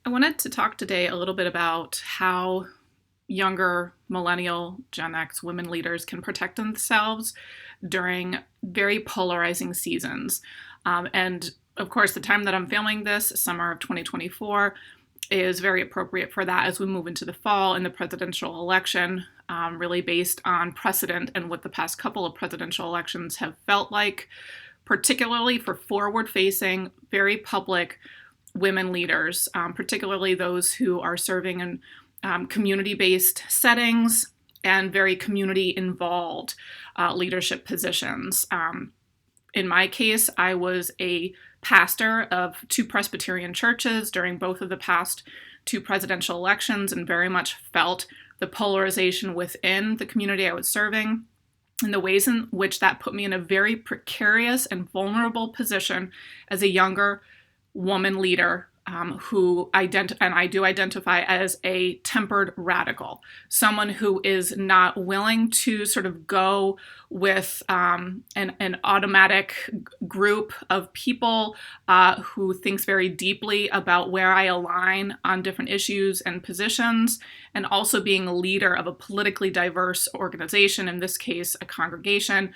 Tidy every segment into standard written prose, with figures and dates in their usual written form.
I wanted to talk today a little bit about how younger millennial Gen X women leaders can protect themselves during very polarizing seasons. And of course, the time that I'm filming this, summer of 2024, is very appropriate for that as we move into the fall and the presidential election, really based on precedent and what the past couple of presidential elections have felt like, particularly for forward facing, very public women leaders, particularly those who are serving in community-based settings and very community-involved leadership positions. In my case, I was a pastor of two Presbyterian churches during both of the past two presidential elections and very much felt the polarization within the community I was serving and the ways in which that put me in a very precarious and vulnerable position as a younger woman leader who I do identify as a tempered radical, someone who is not willing to sort of go with an automatic group of people who thinks very deeply about where I align on different issues and positions, and also being a leader of a politically diverse organization, in this case, a congregation,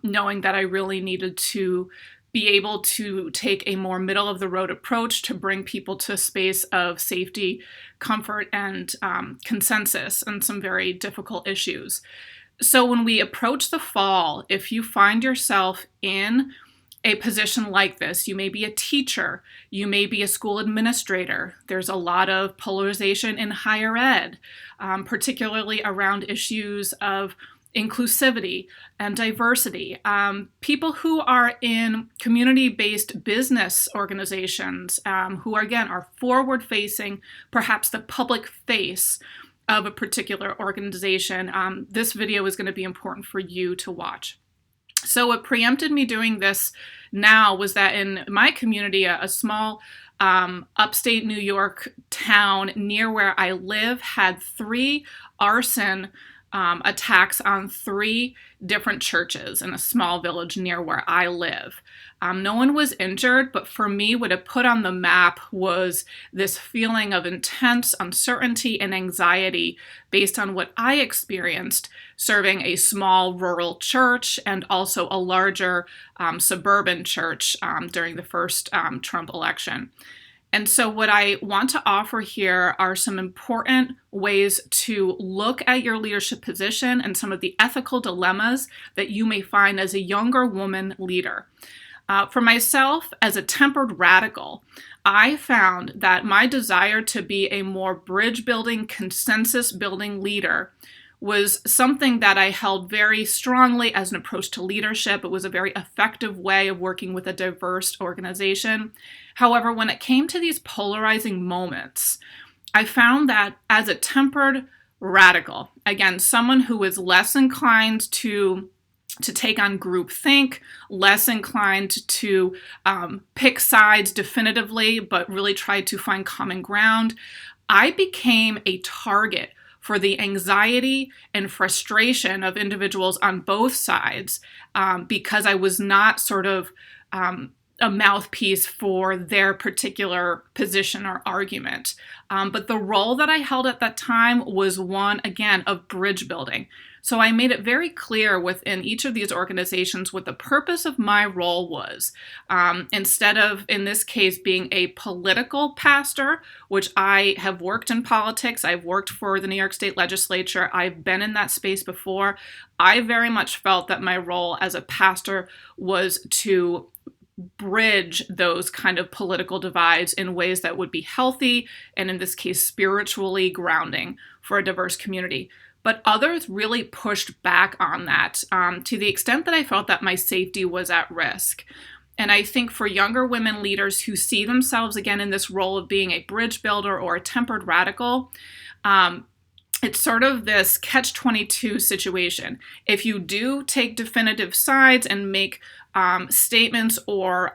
knowing that I really needed to be able to take a more middle of the road approach to bring people to a space of safety, comfort, and consensus on some very difficult issues. So when we approach the fall, if you find yourself in a position like this, you may be a teacher, you may be a school administrator. There's a lot of polarization in higher ed, particularly around issues of inclusivity and diversity. People who are in community-based business organizations, who are, again, are forward-facing, perhaps the public face of a particular organization. This video is going to be important for you to watch. So what preempted me doing this now was that in my community, a small upstate New York town near where I live had three arson attacks on three different churches in a small village near where I live. No one was injured, but for me, what it put on the map was this feeling of intense uncertainty and anxiety based on what I experienced serving a small rural church and also a larger suburban church during the first Trump election. And so what I want to offer here are some important ways to look at your leadership position and some of the ethical dilemmas that you may find as a younger woman leader. For myself, as a tempered radical, I found that my desire to be a more bridge-building, consensus-building leader was something that I held very strongly as an approach to leadership. It was a very effective way of working with a diverse organization. However, when it came to these polarizing moments, I found that as a tempered radical, again, someone who was less inclined to take on groupthink, less inclined to pick sides definitively, but really tried to find common ground, I became a target for the anxiety and frustration of individuals on both sides because I was not sort of a mouthpiece for their particular position or argument. But the role that I held at that time was one, again, of bridge building. So I made it very clear within each of these organizations what the purpose of my role was. Instead of, in this case, being a political pastor, which I have worked in politics, I've worked for the New York State Legislature, I've been in that space before, I very much felt that my role as a pastor was to bridge those kind of political divides in ways that would be healthy and, in this case, spiritually grounding for a diverse community. But others really pushed back on that to the extent that I felt that my safety was at risk. And I think for younger women leaders who see themselves again in this role of being a bridge builder or a tempered radical, it's sort of this catch-22 situation. If you do take definitive sides and make statements or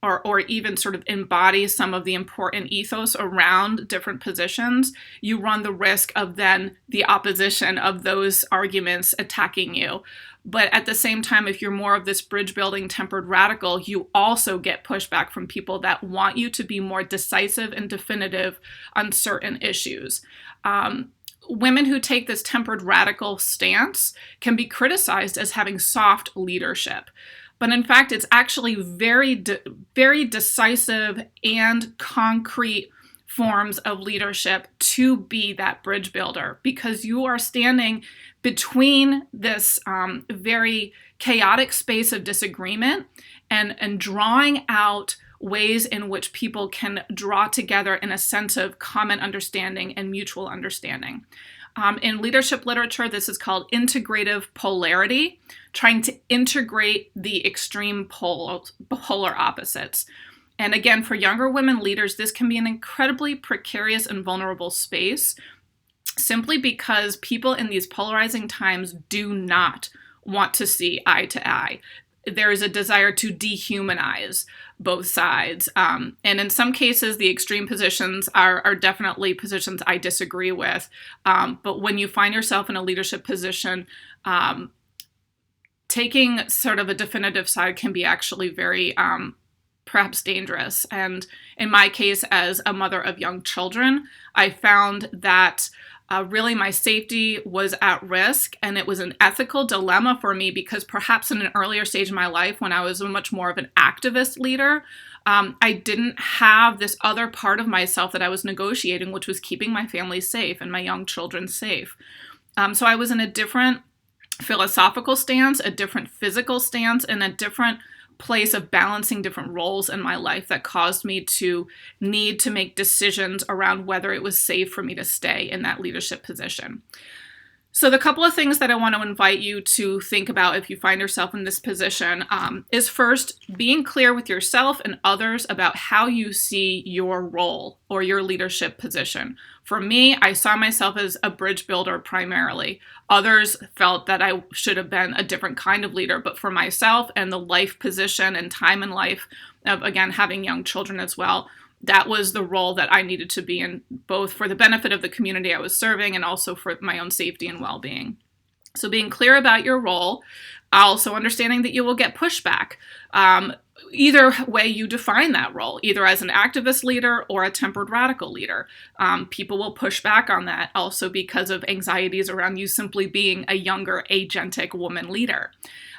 or even sort of embody some of the important ethos around different positions, you run the risk of then the opposition of those arguments attacking you. But at the same time, if you're more of this bridge building tempered radical, you also get pushback from people that want you to be more decisive and definitive on certain issues. Women who take this tempered radical stance can be criticized as having soft leadership. But in fact, it's actually very, very decisive and concrete forms of leadership to be that bridge builder, because you are standing between this very chaotic space of disagreement and drawing out ways in which people can draw together in a sense of common understanding and mutual understanding. In leadership literature, this is called integrative polarity, trying to integrate the extreme polar opposites. And again, for younger women leaders, this can be an incredibly precarious and vulnerable space, simply because people in these polarizing times do not want to see eye to eye. There is a desire to dehumanize both sides. And in some cases, the extreme positions are definitely positions I disagree with. But when you find yourself in a leadership position, taking sort of a definitive side can be actually very perhaps dangerous. And in my case, as a mother of young children, I found that really my safety was at risk, and it was an ethical dilemma for me because perhaps in an earlier stage of my life, when I was much more of an activist leader, I didn't have this other part of myself that I was negotiating, which was keeping my family safe and my young children safe. So I was in a different philosophical stance, a different physical stance, and a different place of balancing different roles in my life that caused me to need to make decisions around whether it was safe for me to stay in that leadership position. So the couple of things that I want to invite you to think about if you find yourself in this position is first, being clear with yourself and others about how you see your role or your leadership position. For me, I saw myself as a bridge builder primarily. Others felt that I should have been a different kind of leader, but for myself and the life position and time in life of, again, having young children as well, that was the role that I needed to be in, both for the benefit of the community I was serving and also for my own safety and well-being. So being clear about your role, also understanding that you will get pushback. Either way you define that role, either as an activist leader or a tempered radical leader. People will push back on that also because of anxieties around you simply being a younger, agentic woman leader.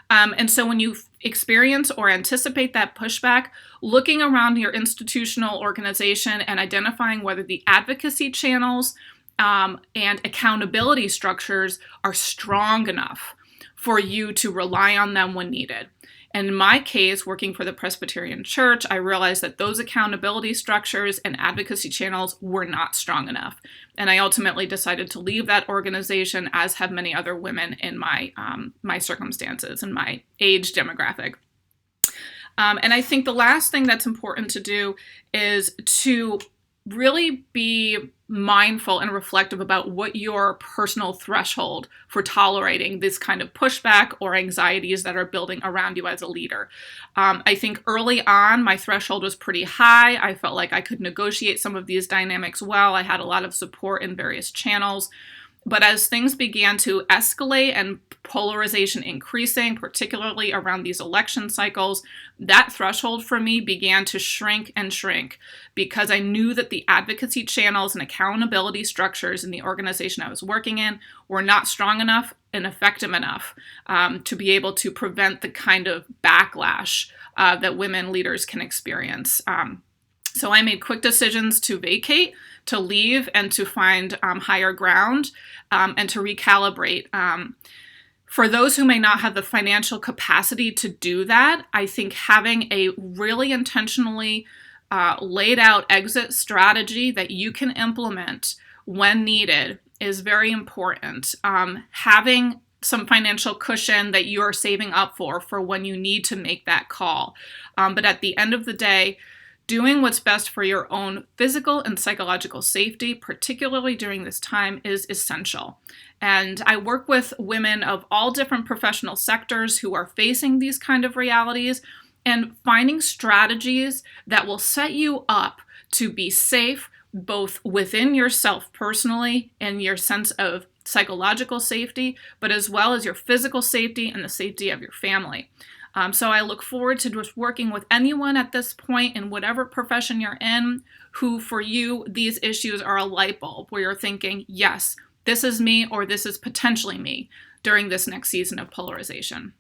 And so when you experience or anticipate that pushback, looking around your institutional organization and identifying whether the advocacy channels and accountability structures are strong enough for you to rely on them when needed. And in my case, working for the Presbyterian Church, I realized that those accountability structures and advocacy channels were not strong enough. And I ultimately decided to leave that organization, as have many other women in my circumstances and my age demographic. And I think the last thing that's important to do is to really be mindful and reflective about what your personal threshold for tolerating this kind of pushback or anxieties that are building around you as a leader. I think early on, my threshold was pretty high. I felt like I could negotiate some of these dynamics well. I had a lot of support in various channels. But as things began to escalate and polarization increasing, particularly around these election cycles, that threshold for me began to shrink and shrink because I knew that the advocacy channels and accountability structures in the organization I was working in were not strong enough and effective enough to be able to prevent the kind of backlash that women leaders can experience. So I made quick decisions to vacate, to leave, and to find higher ground and to recalibrate. For those who may not have the financial capacity to do that, I think having a really intentionally laid out exit strategy that you can implement when needed is very important. Having some financial cushion that you are saving up for when you need to make that call. But at the end of the day, doing what's best for your own physical and psychological safety, particularly during this time, is essential. And I work with women of all different professional sectors who are facing these kind of realities. and finding strategies that will set you up to be safe both within yourself personally and your sense of psychological safety, but as well as your physical safety and the safety of your family. So I look forward to just working with anyone at this point in whatever profession you're in who, for you, these issues are a light bulb where you're thinking, yes, this is me or this is potentially me during this next season of polarization.